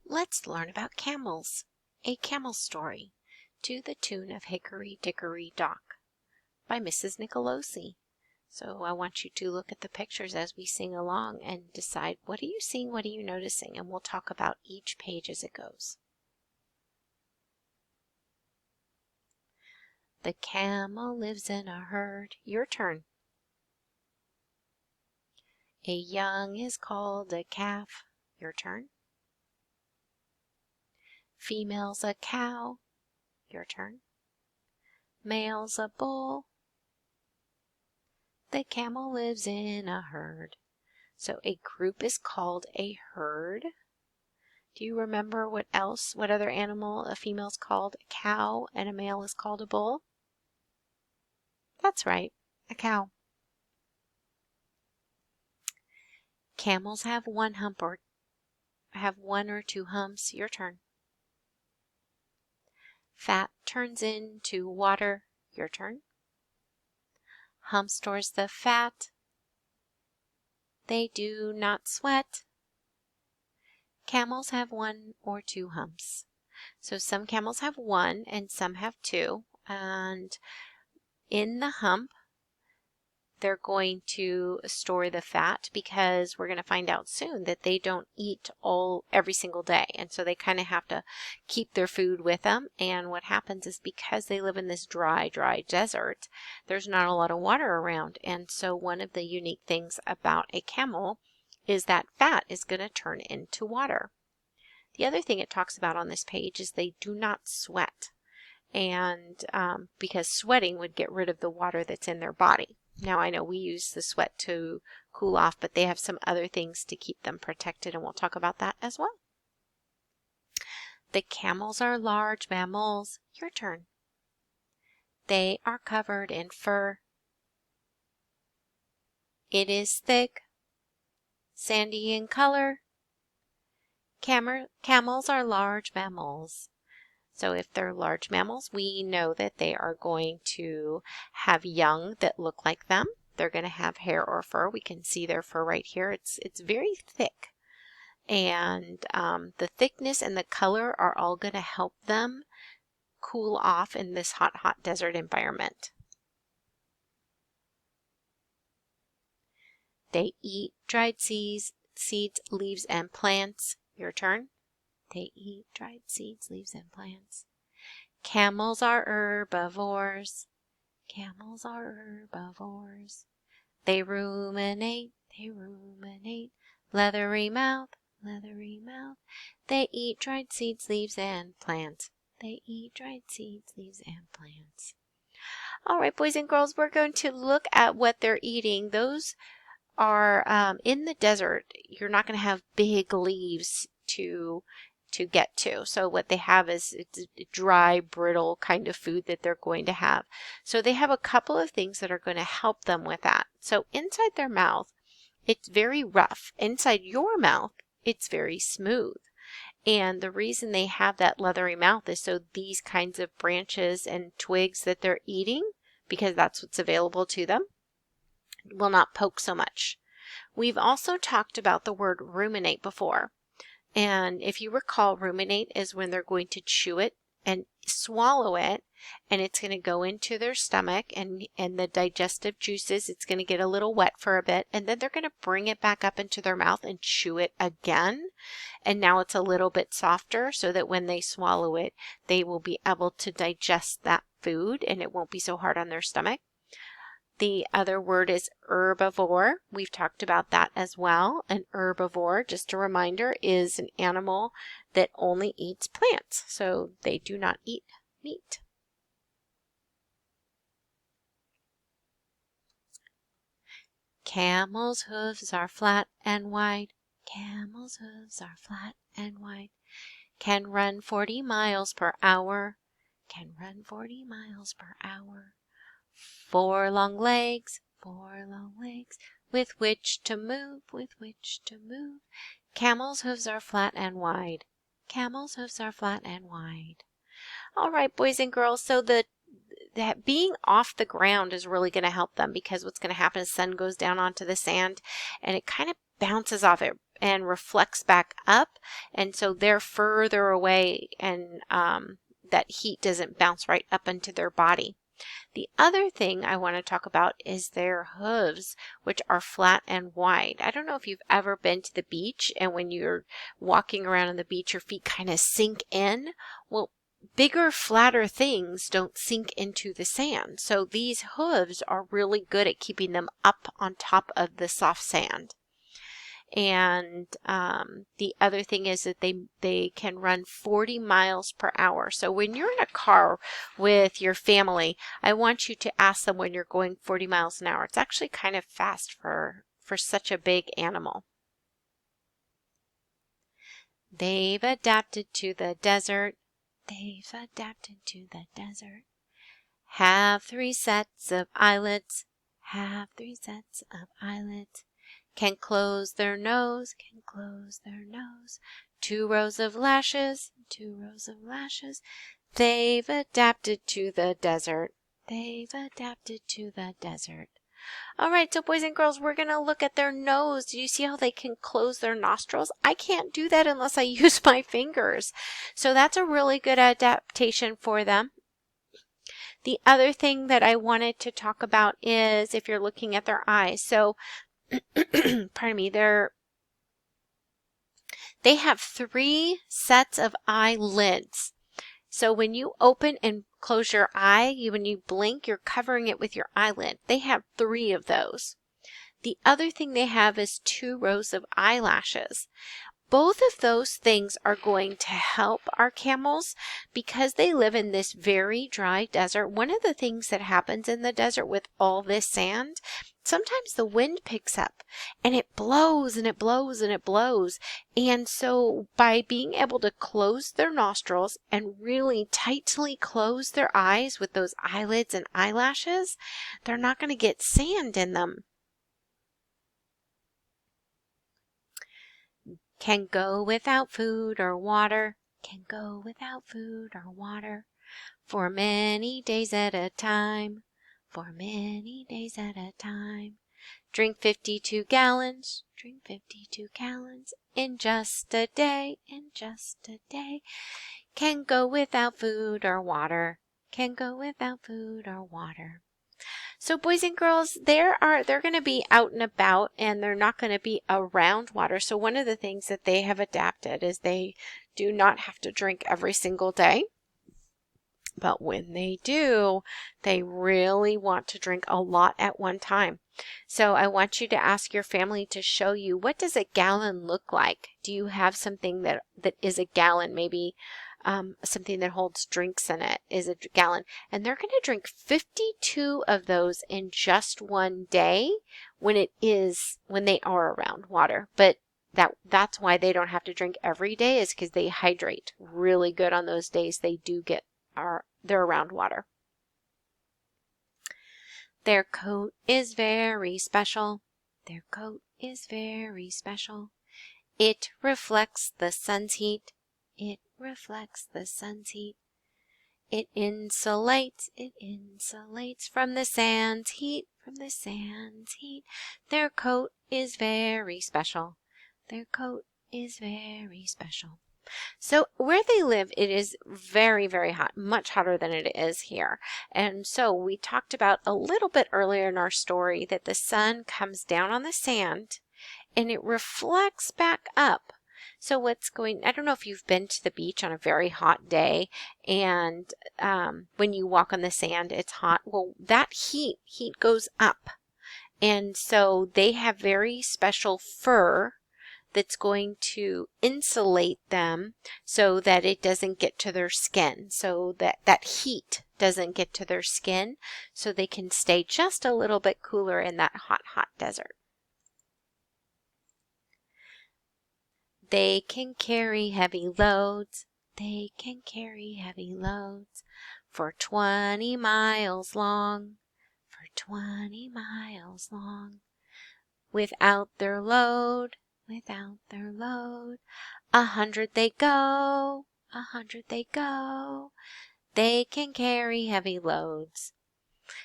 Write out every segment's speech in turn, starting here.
Let's learn about camels, a camel story, to the tune of Hickory Dickory Dock by Mrs. Nicolosi. So I want you to look at the pictures as we sing along and decide, what are you seeing, what are you noticing? And we'll talk about each page as it goes. The camel lives in a herd. Your turn. A young is called a calf. Your turn. Female's a cow. Your turn. Male's a bull. The camel lives in a herd. So a group is called a herd. Do you remember what other animal a female is called a cow and a male is called a bull? That's right, a cow. Camels have one hump or have one or two humps. Your turn. Fat turns into water. Your turn. Hump stores the fat. They do not sweat. Camels have one or two humps. So some camels have one and some have two. And in the hump, they're going to store the fat because we're going to find out soon that they don't eat every single day. And so they kind of have to keep their food with them. And what happens is because they live in this dry desert, there's not a lot of water around. And so one of the unique things about a camel is that fat is going to turn into water. The other thing it talks about on this page is they do not sweat. And because sweating would get rid of the water that's in their body. Now I know we use the sweat to cool off, but they have some other things to keep them protected, and we'll talk about that as well. The camels are large mammals. Your turn. They are covered in fur. It is thick, sandy in color. Camels are large mammals. So if they're large mammals, we know that they are going to have young that look like them. They're going to have hair or fur. We can see their fur right here. It's very thick. And the thickness and the color are all going to help them cool off in this hot desert environment. They eat dried seeds, leaves, and plants. Your turn. They eat dried seeds, leaves, and plants. Camels are herbivores. Camels are herbivores. They ruminate. Leathery mouth. They eat dried seeds, leaves, and plants. They eat dried seeds, leaves, and plants. All right, boys and girls, we're going to look at what they're eating. Those are in the desert. You're not going to have big leaves to get to. So what they have is it's a dry, brittle kind of food that they're going to have. So they have a couple of things that are going to help them with that. So inside their mouth, it's very rough. Inside your mouth, it's very smooth. And the reason they have that leathery mouth is so these kinds of branches and twigs that they're eating, because that's what's available to them, will not poke so much. We've also talked about the word ruminate before. And if you recall, ruminate is when they're going to chew it and swallow it, and it's going to go into their stomach and the digestive juices, it's going to get a little wet for a bit, and then they're going to bring it back up into their mouth and chew it again. And now it's a little bit softer so that when they swallow it, they will be able to digest that food and it won't be so hard on their stomach. The other word is herbivore. We've talked about that as well. An herbivore, just a reminder, is an animal that only eats plants. So they do not eat meat. Camel's hooves are flat and wide. Camel's hooves are flat and wide. Can run 40 miles per hour. Can run 40 miles per hour. 4 long legs, with which to move, Camel's hooves are flat and wide. Camel's hooves are flat and wide. All right, boys and girls, so that being off the ground is really going to help them, because what's going to happen is sun goes down onto the sand and it kind of bounces off. It and reflects back up, and so they're further away, and that heat doesn't bounce right up into their body. The other thing I want to talk about is their hooves, which are flat and wide. I don't know if you've ever been to the beach, and when you're walking around on the beach, your feet kind of sink in. Well, bigger, flatter things don't sink into the sand. So these hooves are really good at keeping them up on top of the soft sand. And the other thing is that they can run 40 miles per hour. So when you're in a car with your family, I want you to ask them when you're going 40 miles an hour. It's actually kind of fast for such a big animal. They've adapted to the desert. They've adapted to the desert. Have 3 sets of eyelids. Have 3 sets of eyelids. Can close their nose. Can close their nose. 2 rows of lashes. 2 rows of lashes. They've adapted to the desert. They've adapted to the desert. All right, so boys and girls, we're going to look at their nose. Do you see how they can close their nostrils? I can't do that unless I use my fingers. So that's a really good adaptation for them. The other thing that I wanted to talk about is if you're looking at their eyes. So, pardon me, they have 3 sets of eyelids. So when you open and close your eye, when you blink, you're covering it with your eyelid. They have 3 of those. The other thing they have is 2 rows of eyelashes. Both of those things are going to help our camels because they live in this very dry desert. One of the things that happens in the desert with all this sand, sometimes the wind picks up and it blows and it blows and it blows. And so by being able to close their nostrils and really tightly close their eyes with those eyelids and eyelashes, they're not going to get sand in them. Can go without food or water. Can go without food or water. For many days at a time. For many days at a time. Drink 52 gallons. Drink 52 gallons. In just a day. In just a day. Can go without food or water. Can go without food or water. So boys and girls, they're going to be out and about, and they're not going to be around water. So one of the things that they have adapted is they do not have to drink every single day. But when they do, they really want to drink a lot at one time. So I want you to ask your family to show you, what does a gallon look like? Do you have something that is a gallon? Maybe something that holds drinks in it is a gallon. And they're going to drink 52 of those in just one day when they are around water. But that's why they don't have to drink every day, is because they hydrate really good on those days they're around water. Their coat is very special. Their coat is very special. It reflects the sun's heat. It reflects the sun's heat. It insulates from the sand's heat, from the sand's heat. Their coat is very special. Their coat is very special. So where they live, it is very, very hot, much hotter than it is here. And so we talked about a little bit earlier in our story that the sun comes down on the sand and it reflects back up. So I don't know if you've been to the beach on a very hot day, and when you walk on the sand, it's hot. Well, that heat goes up. And so they have very special fur that's going to insulate them so that it doesn't get to their skin, so that heat doesn't get to their skin, so they can stay just a little bit cooler in that hot, hot desert. They can carry heavy loads. They can carry heavy loads for 20 miles long. For 20 miles long. Without their load. 100 they go. 100 they go. They can carry heavy loads.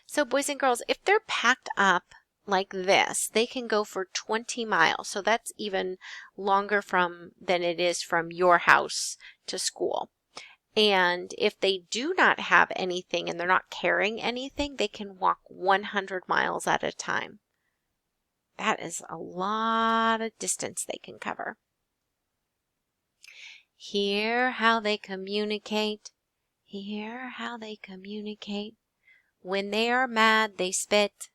So boys and girls, if they're packed up like this, they can go for 20 miles. So that's even longer than it is from your house to school. And if they do not have anything and they're not carrying anything, they can walk 100 miles at a time. That is a lot of distance they can cover. Hear how they communicate. Hear how they communicate. When they are mad, they spit.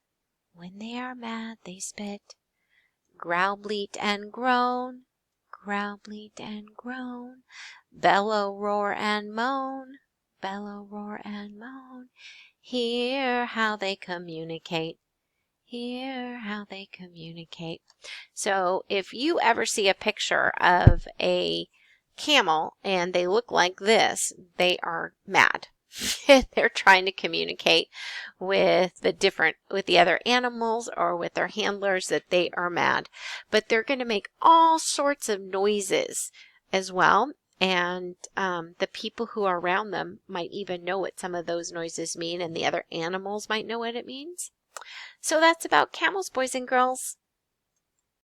When they are mad, they spit. Growl, bleat, and groan. Growl, bleat, and groan. Bellow, roar, and moan. Bellow, roar, and moan. Hear how they communicate. Hear how they communicate. So if you ever see a picture of a camel and they look like this, they are mad. They're trying to communicate with the other animals or with their handlers that they are mad. But they're going to make all sorts of noises as well. And the people who are around them might even know what some of those noises mean, and the other animals might know what it means. So that's about camels, boys and girls.